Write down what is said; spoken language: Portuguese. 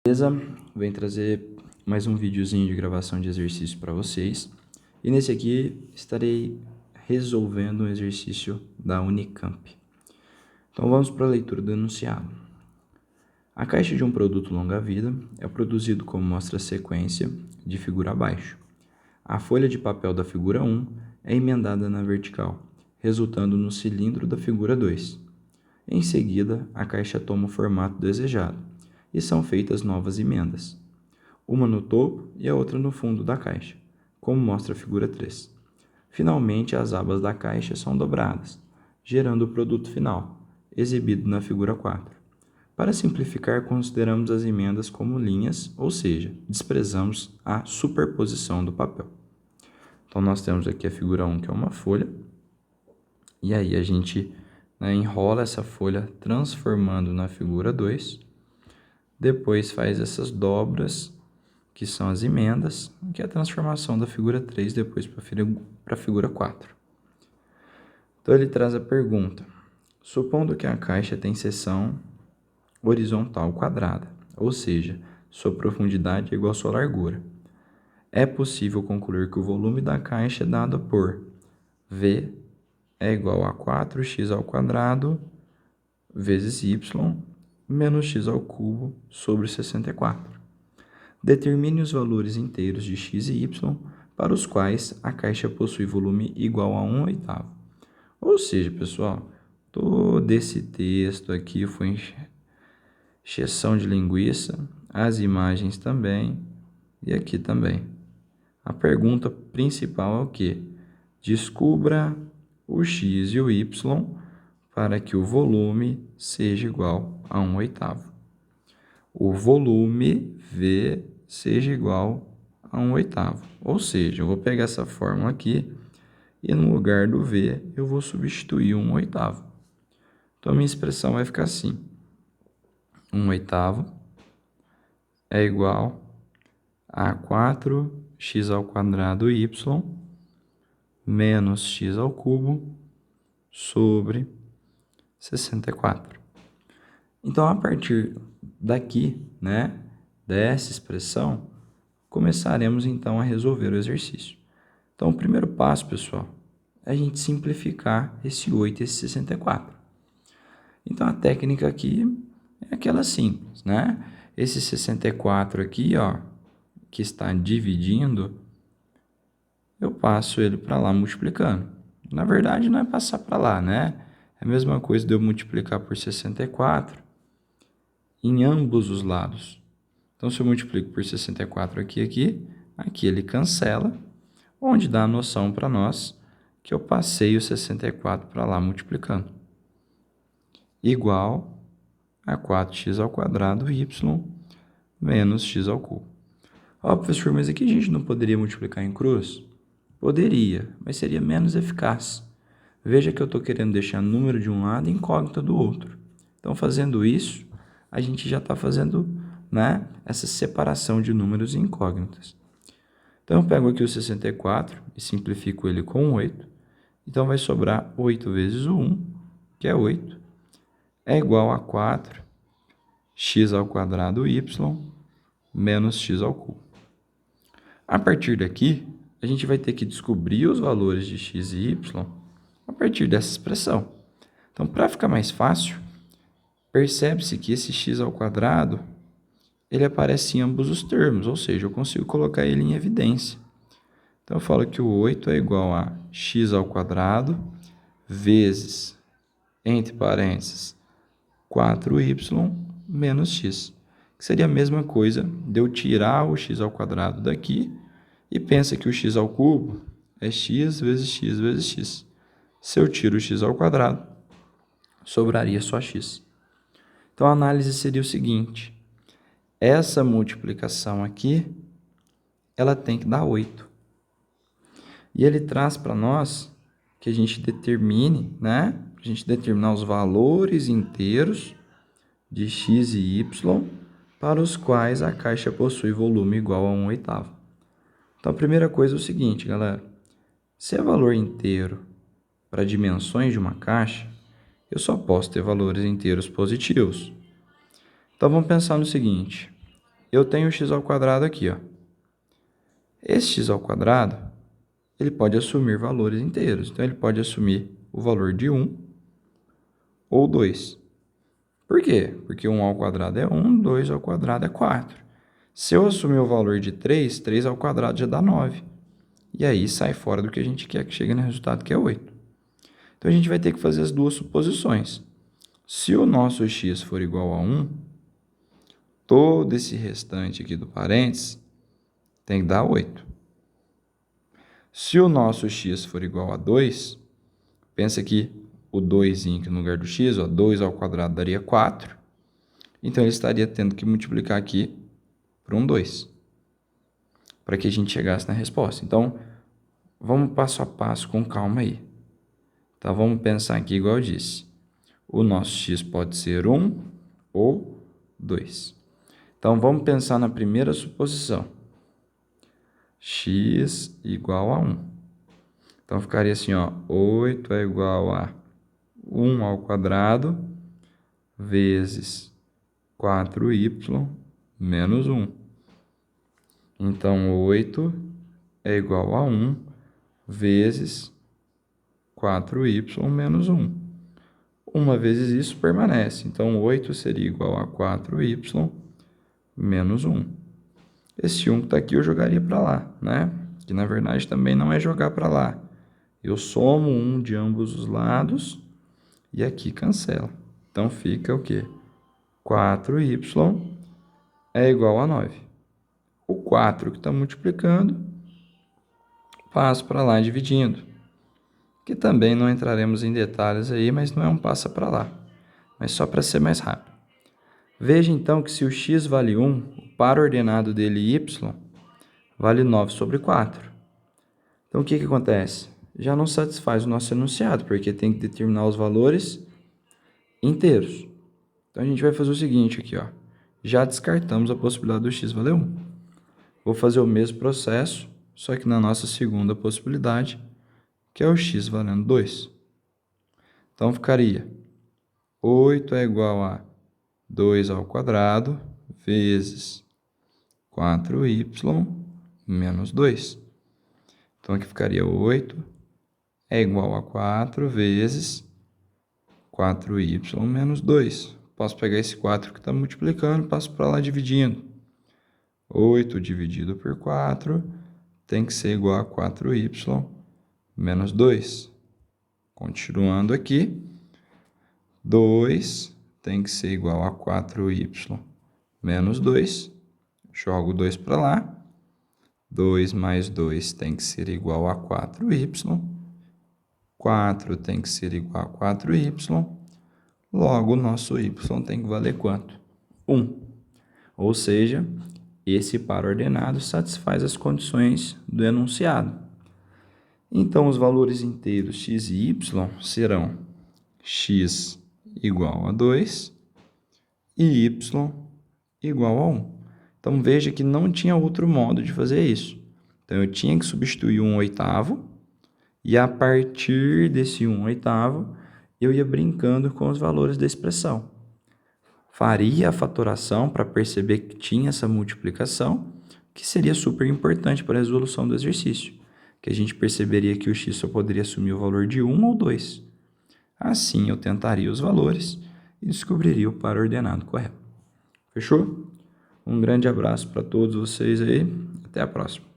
Beleza? Venho trazer mais um videozinho de gravação de exercício para vocês. E nesse aqui estarei resolvendo um exercício da Unicamp. Então vamos para a leitura do enunciado. A caixa de um produto longa-vida é produzido como mostra a sequência de figura abaixo. A folha de papel da figura 1 é emendada na vertical, resultando no cilindro da figura 2. Em seguida, a caixa toma o formato desejado e são feitas novas emendas, uma no topo e a outra no fundo da caixa, como mostra a figura 3. Finalmente, as abas da caixa são dobradas, gerando o produto final, exibido na figura 4. Para simplificar, consideramos as emendas como linhas, ou seja, desprezamos a superposição do papel. Então, nós temos aqui a figura 1, que é uma folha, e aí a gente enrola essa folha transformando na figura 2, depois faz essas dobras, que são as emendas, que é a transformação da figura 3 depois para a figura 4. Então ele traz a pergunta: supondo que a caixa tem seção horizontal quadrada, ou seja, sua profundidade é igual à sua largura, é possível concluir que o volume da caixa é dado por V é igual a 4x ao quadrado vezes y menos x ao cubo sobre 64. Determine os valores inteiros de x e y para os quais a caixa possui volume igual a 1/8. Ou seja, pessoal, todo esse texto aqui foi encheção de linguiça, as imagens também e aqui também. A pergunta principal é o quê? Descubra o x e o y para que o volume seja igual a 1/8. O volume V seja igual a 1/8. Ou seja, eu vou pegar essa fórmula aqui e no lugar do V eu vou substituir 1/8. Então, a minha expressão vai ficar assim: 1/8 é igual a 4x ao quadrado y menos x ao cubo sobre 64. Então, a partir daqui, dessa expressão, começaremos então a resolver o exercício. Então, o primeiro passo, pessoal, é a gente simplificar esse 8 e esse 64. Então, a técnica aqui é aquela simples, Esse 64 aqui, que está dividindo, eu passo ele para lá multiplicando. Na verdade, não é passar para lá, É a mesma coisa de eu multiplicar por 64 em ambos os lados. Então, se eu multiplico por 64 aqui ele cancela, onde dá a noção para nós que eu passei o 64 para lá multiplicando. Igual a 4x ao quadrado y menos x ao cubo. Professor, mas aqui a gente não poderia multiplicar em cruz? Poderia, mas seria menos eficaz. Veja que eu estou querendo deixar número de um lado e incógnita do outro. Então, fazendo isso, a gente já está fazendo essa separação de números e incógnitas. Então, eu pego aqui o 64 e simplifico ele com 8. Então, vai sobrar 8 vezes o 1, que é 8, é igual a 4x ao quadrado y menos x ao cubo. A partir daqui, a gente vai ter que descobrir os valores de x e y a partir dessa expressão. Então, para ficar mais fácil, percebe-se que esse x ao quadrado ele aparece em ambos os termos, ou seja, eu consigo colocar ele em evidência. Então, eu falo que o 8 é igual a x ao quadrado vezes, entre parênteses, 4y menos x, que seria a mesma coisa de eu tirar o x ao quadrado daqui e pensa que o x ao cubo é x vezes x vezes x. Se eu tiro o x ao quadrado, sobraria só x. Então, a análise seria o seguinte: essa multiplicação aqui, ela tem que dar 8. E ele traz para nós que a gente determine, a gente determinar os valores inteiros de x e y para os quais a caixa possui volume igual a 1/8. Então, a primeira coisa é o seguinte, galera. Se é valor inteiro para dimensões de uma caixa, eu só posso ter valores inteiros positivos. Então, vamos pensar no seguinte. eu tenho o x ao quadrado aqui, ó. Esse x ao quadrado, ele pode assumir valores inteiros. Então, ele pode assumir o valor de 1 ou 2. Por quê? Porque 1 ao quadrado é 1, 2 ao quadrado é 4. Se eu assumir o valor de 3, 3 ao quadrado já dá 9. E aí sai fora do que a gente quer que chegue no resultado, que é 8. Então, a gente vai ter que fazer as duas suposições. Se o nosso x for igual a 1, todo esse restante aqui do parênteses tem que dar 8. Se o nosso x for igual a 2, pensa que o 2 aqui no lugar do x, ó, 2 ao quadrado daria 4. Então, ele estaria tendo que multiplicar aqui por um 2, para que a gente chegasse na resposta. Então, vamos passo a passo com calma aí. Então, vamos pensar aqui igual eu disse. O nosso x pode ser 1 ou 2. Então, vamos pensar na primeira suposição. X igual a 1. Então, ficaria assim, ó, 8 é igual a 1 ao quadrado vezes 4y menos 1. Então, 8 é igual a 1 vezes 4y menos 1. Uma vezes isso permanece. Então, 8 seria igual a 4y menos 1. Esse 1 que está aqui eu jogaria para lá, né? Que na verdade também não é jogar para lá. Eu somo 1 de ambos os lados e aqui cancela. Então, fica o quê? 4y é igual a 9. O 4 que está multiplicando, passo para lá dividindo. Que também não entraremos em detalhes aí, mas não é um passa para lá. Mas só para ser mais rápido. Veja então que se o x vale 1, o par ordenado dele y vale 9 sobre 4. Então, o que acontece? Já não satisfaz o nosso enunciado, porque tem que determinar os valores inteiros. Então, a gente vai fazer o seguinte aqui, ó. Já descartamos a possibilidade do x valer 1. Vou fazer o mesmo processo, só que na nossa segunda possibilidade, que é o x valendo 2. Então, ficaria 8 é igual a 2 ao quadrado vezes 4y menos 2. Então, aqui ficaria 8 é igual a 4 vezes 4y menos 2. Posso pegar esse 4 que está multiplicando, passo para lá dividindo. 8 dividido por 4 tem que ser igual a 4y menos 2. Continuando aqui, 2 tem que ser igual a 4y menos 2. Jogo 2 para lá. 2 mais 2 tem que ser igual a 4y. 4 tem que ser igual a 4y. Logo, o nosso y tem que valer quanto? 1. Ou seja, esse par ordenado satisfaz as condições do enunciado. Então, os valores inteiros x e y serão x igual a 2 e y igual a 1. Então, veja que não tinha outro modo de fazer isso. Então, eu tinha que substituir 1/8 e a partir desse 1/8 eu ia brincando com os valores da expressão. Faria a fatoração para perceber que tinha essa multiplicação, que seria super importante para a resolução do exercício, que a gente perceberia que o x só poderia assumir o valor de 1 ou 2. Assim, eu tentaria os valores e descobriria o par ordenado correto. Fechou? Um grande abraço para todos vocês aí. Até a próxima.